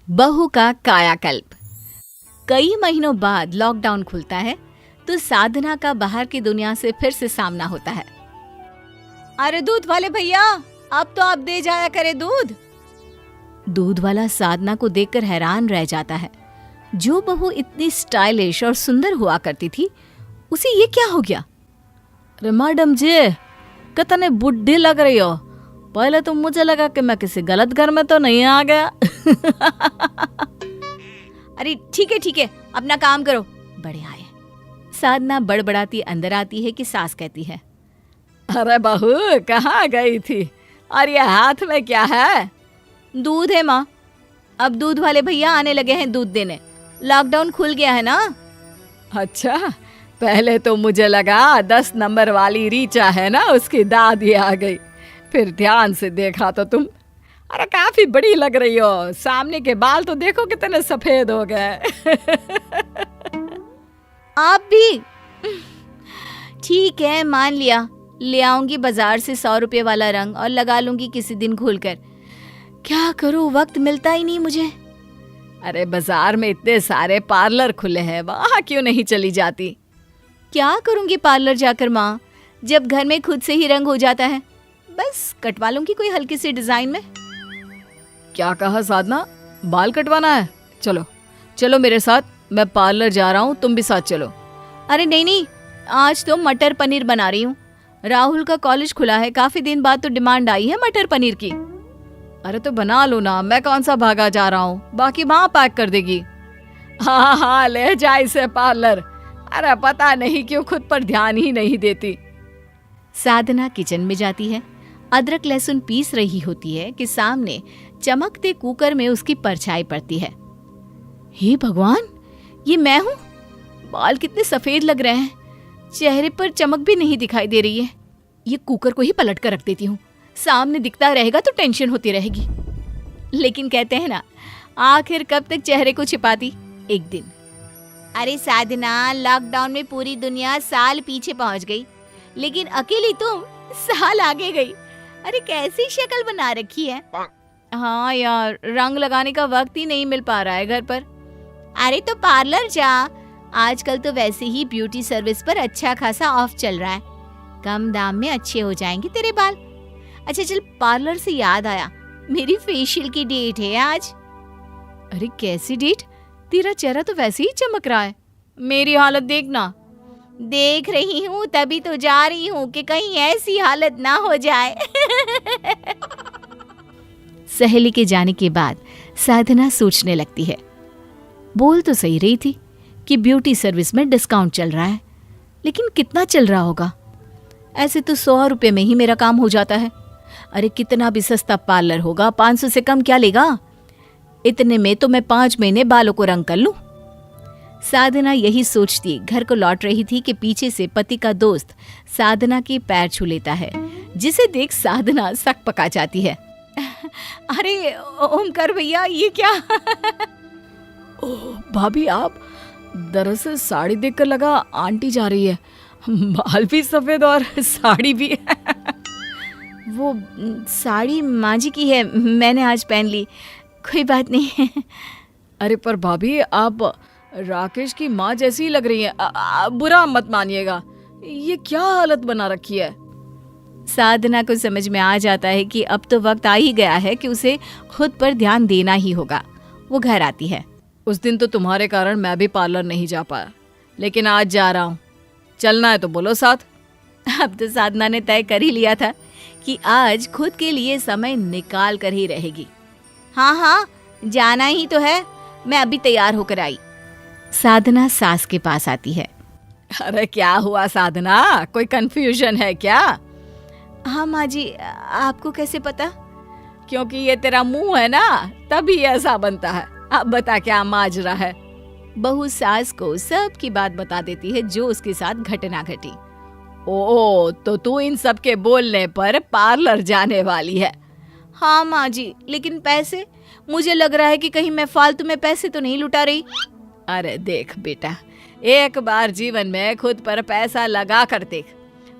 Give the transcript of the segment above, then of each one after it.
बहू का कायाकल्प। कई महीनों बाद लॉकडाउन खुलता है तो साधना का बाहर की दुनिया से फिर से सामना होता है। अरे दूध वाले भैया, अब तो आप दे जाया करे दूध। दूध वाला साधना को देखकर हैरान रह जाता है। जो बहू इतनी स्टाइलिश और सुंदर हुआ करती थी, उसे ये क्या हो गया? अरे मैडम जी, कितने बुढ़ी लग रही हो। पहले तो मुझे लगा कि मैं किसी गलत घर में तो नहीं आ गया। अरे ठीक है, अपना काम करो, बड़े आए। साधना बड़बड़ाती अंदर आती है कि सास कहती है, अरे बहू कहाँ गई थी, और ये हाथ में क्या है? दूध है माँ। अब दूध वाले भैया आने लगे हैं दूध देने। लॉकडाउन खुल गया है ना। अच्छा, पहले तो मुझे लगा 10 नंबर वाली रीचा है ना, उसकी दादी आ गई। फिर ध्यान से देखा तो तुम, अरे काफी बड़ी लग रही हो। सामने के बाल तो देखो कितने सफेद हो गए। आप भी? ठीक है, मान लिया। ले आऊंगी बाजार से 100 रुपए वाला रंग और लगा लूंगी किसी दिन खोलकर। क्या करूं, वक्त मिलता ही नहीं मुझे। अरे बाजार में इतने सारे पार्लर खुले हैं, वहां क्यों नहीं चली जाती? क्या करूंगी पार्लर जाकर माँ, जब घर में खुद से ही रंग हो जाता है। बस कटवा लूंगी कोई हल्की सी डिजाइन में। क्या कहा साधना, बाल कटवाना है? चलो चलो मेरे साथ, मैं पार्लर जा रहा हूँ, तुम भी साथ चलो। अरे नहीं, आज तो मटर पनीर बना रही हूँ। राहुल का कॉलेज खुला है, काफी दिन बाद तो डिमांड आई है मटर पनीर की। अरे तो बना लो ना, मैं कौन सा भागा जा रहा हूँ, बाकी माँ पैक कर देगी। हाँ, ले जा इसे पार्लर। अरे पता नहीं क्यों खुद पर ध्यान ही नहीं देती। साधना किचन में जाती है। अदरक लहसुन पीस रही होती है कि सामने चमकते कुकर में उसकी परछाई पड़ती है। हे भगवान, ये मैं हूँ? बाल कितने सफेद लग रहे हैं, चेहरे पर चमक भी नहीं दिखाई दे रही है। ये कुकर को ही पलट कर रख देती हूँ, सामने दिखता रहेगा तो टेंशन होती रहेगी। लेकिन कहते हैं ना, आखिर कब तक चेहरे को छिपाती, एक दिन। अरे साधना, लॉकडाउन में पूरी दुनिया साल पीछे पहुंच गई, लेकिन अकेली तुम साल आगे गई। अरे कैसी शक्ल बना रखी है। हाँ यार, रंग लगाने का वक्त ही नहीं मिल पा रहा है घर पर। अरे तो पार्लर जा, आजकल तो वैसे ही ब्यूटी सर्विस पर अच्छा खासा ऑफ चल रहा है, कम दाम में अच्छे हो जाएंगे तेरे बाल। अच्छा चल, पार्लर से याद आया, मेरी फेशियल की डेट है आज। अरे कैसी डेट? तेरा चेहरा तो वैसे ही चमक रहा है, मेरी हालत देखना। देख रही हूँ, तभी तो जा रही हूँ कि कहीं ऐसी हालत ना हो जाए। सहेली के जाने के बाद साधना सोचने लगती है, बोल तो सही रही थी कि ब्यूटी सर्विस में डिस्काउंट चल रहा है, लेकिन कितना चल रहा होगा? ऐसे तो 100 रुपए में ही मेरा काम हो जाता है। अरे कितना भी सस्ता पार्लर होगा, 500 से कम क्या लेगा? इतने में तो मैं 5 महीने बालों को रंग कर लूं। साधना यही सोचती घर को लौट रही थी कि पीछे से पति का दोस्त साधना के पैर छू लेता है, जिसे देख साधना सक पका जाती है। अरे ओमकार भैया, ये क्या? ओह भाभी, आप? दरअसल साड़ी देखकर लगा आंटी जा रही है, बाल भी सफेद और साड़ी भी। वो साड़ी माँ जी की है, मैंने आज पहन ली, कोई बात नहीं है। अरे पर भाभी, आप राकेश की माँ जैसी ही लग रही है, बुरा मत मानिएगा, ये क्या हालत बना रखी है। साधना को समझ में आ जाता है कि अब तो वक्त आ ही गया है कि उसे खुद पर ध्यान देना ही होगा। वो घर आती है। उस दिन तो तुम्हारे कारण मैं भी पार्लर नहीं जा पाया, लेकिन आज जा रहा हूँ, चलना है तो बोलो साथ। अब तो साधना ने तय कर ही लिया था कि आज खुद के लिए समय निकाल कर ही रहेगी। हाँ, जाना ही तो है, मैं अभी तैयार होकर आई। साधना सास के पास आती है। अरे क्या हुआ साधना, कोई कंफ्यूजन है क्या? हाँ माँ जी, आपको कैसे पता? क्योंकि ये तेरा मुंह है ना, तभी ऐसा बनता है। अब बता क्या माजरा है। बहू सास को सब की बात बता देती है जो उसके साथ घटना घटी। ओ, तो तू इन सब के बोलने पर पार्लर जाने वाली है? हाँ माँ जी, लेकिन पैसे, मुझे लग रहा है कि कहीं मैं फालतू में पैसे तो नहीं लुटा रही। अरे देख बेटा, एक बार जीवन में खुद पर पैसा लगा कर देख,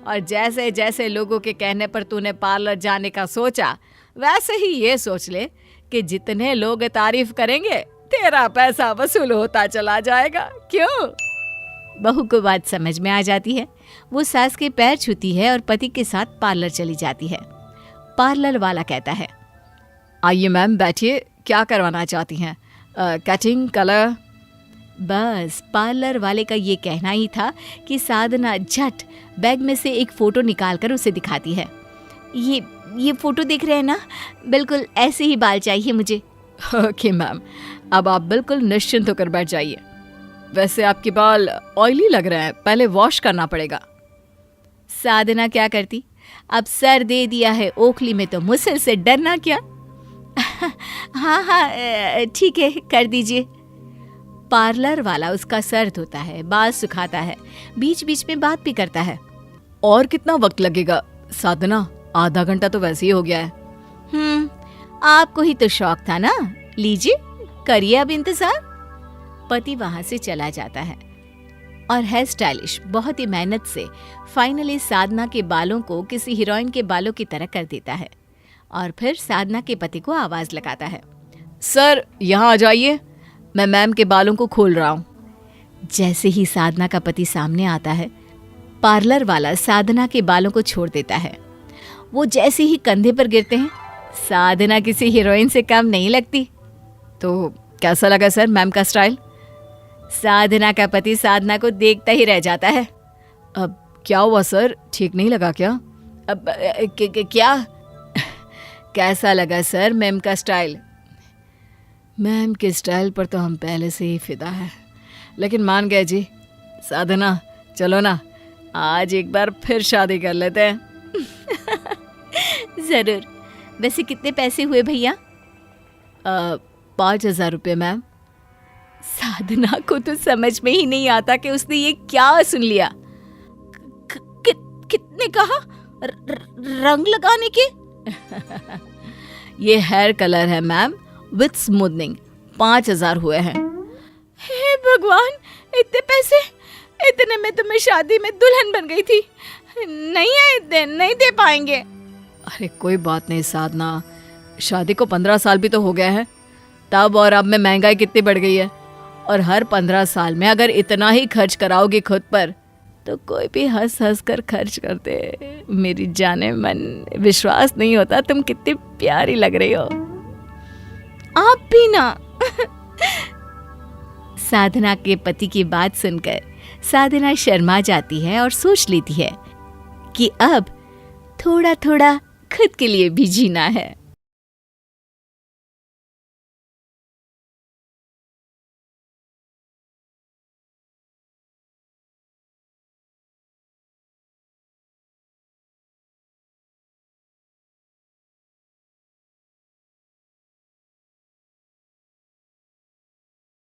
और जैसे जैसे लोगों के कहने पर तूने पार्लर जाने का सोचा, वैसे ही ये सोच ले कि जितने लोग तारीफ करेंगे तेरा पैसा वसूल होता चला जाएगा। क्यों? बहू को बात समझ में आ जाती है। वो सास के पैर छूती है और पति के साथ पार्लर चली जाती है। पार्लर वाला कहता है, आइए मैम बैठिए, क्या करवाना चाहती हैं? Cutting, colour? बस पार्लर वाले का ये कहना ही था कि साधना झट बैग में से एक फ़ोटो निकालकर उसे दिखाती है। ये फ़ोटो देख रहे हैं ना, बिल्कुल ऐसे ही बाल चाहिए मुझे। ओके मैम, अब आप बिल्कुल निश्चिंत होकर बैठ जाइए। वैसे आपके बाल ऑयली लग रहे हैं, पहले वॉश करना पड़ेगा। साधना क्या करती, अब सर दे दिया है ओखली में तो मुसल से डरना क्या। हाँ ठीक है, कर दीजिए। पार्लर वाला उसका सर धोता है, बाल सुखाता है, बीच बीच में बात भी करता है। और कितना वक्त लगेगा साधना? आधा घंटा तो वैसे ही हो गया है। आपको ही तो शौक था ना, लीजिए करिए अब इंतजार। पति वहां से चला जाता है और हेयर स्टाइलिश बहुत ही मेहनत से फाइनली साधना के बालों को किसी हीरोइन के बालों की तरह कर देता है और फिर साधना के पति को आवाज लगाता है, सर यहाँ आ जाइए, मैं मैम के बालों को खोल रहा हूँ। जैसे ही साधना का पति सामने आता है, पार्लर वाला साधना के बालों को छोड़ देता है। वो जैसे ही कंधे पर गिरते हैं, साधना किसी हीरोइन से कम नहीं लगती। तो कैसा लगा सर मैम का स्टाइल? साधना का पति साधना को देखता ही रह जाता है। अब क्या हुआ सर, ठीक नहीं लगा क्या? अब क्या कैसा लगा सर मैम का स्टाइल? मैम के स्टाइल पर तो हम पहले से ही फिदा है, लेकिन मान गए जी। साधना चलो ना, आज एक बार फिर शादी कर लेते हैं। जरूर। वैसे कितने पैसे हुए भैया? 5,000 रुपये मैम। साधना को तो समझ में ही नहीं आता कि उसने ये क्या सुन लिया। कितने कहा? रंग लगाने के? ये हेयर कलर है मैम विथ स्मूथनिंग, 5,000 हुए हैं। हे भगवान, इतने पैसे! इतने में तो मैं शादी में दुल्हन बन गई थी। नहीं है इतने, नहीं दे पाएंगे। अरे कोई बात नहीं साधना, शादी को 15 साल भी तो हो गया है। तब और अब में महंगाई कितनी बढ़ गई है, और हर 15 साल में अगर इतना ही खर्च कराओगी खुद पर तो कोई भी हंस हंस कर खर्च करते। मेरी जाने मन, विश्वास नहीं होता तुम कितनी प्यारी लग रही हो। आप भी ना। साधना के पति की बात सुनकर साधना शर्मा जाती है और सोच लेती है कि अब थोड़ा थोड़ा खुद के लिए भी जीना है।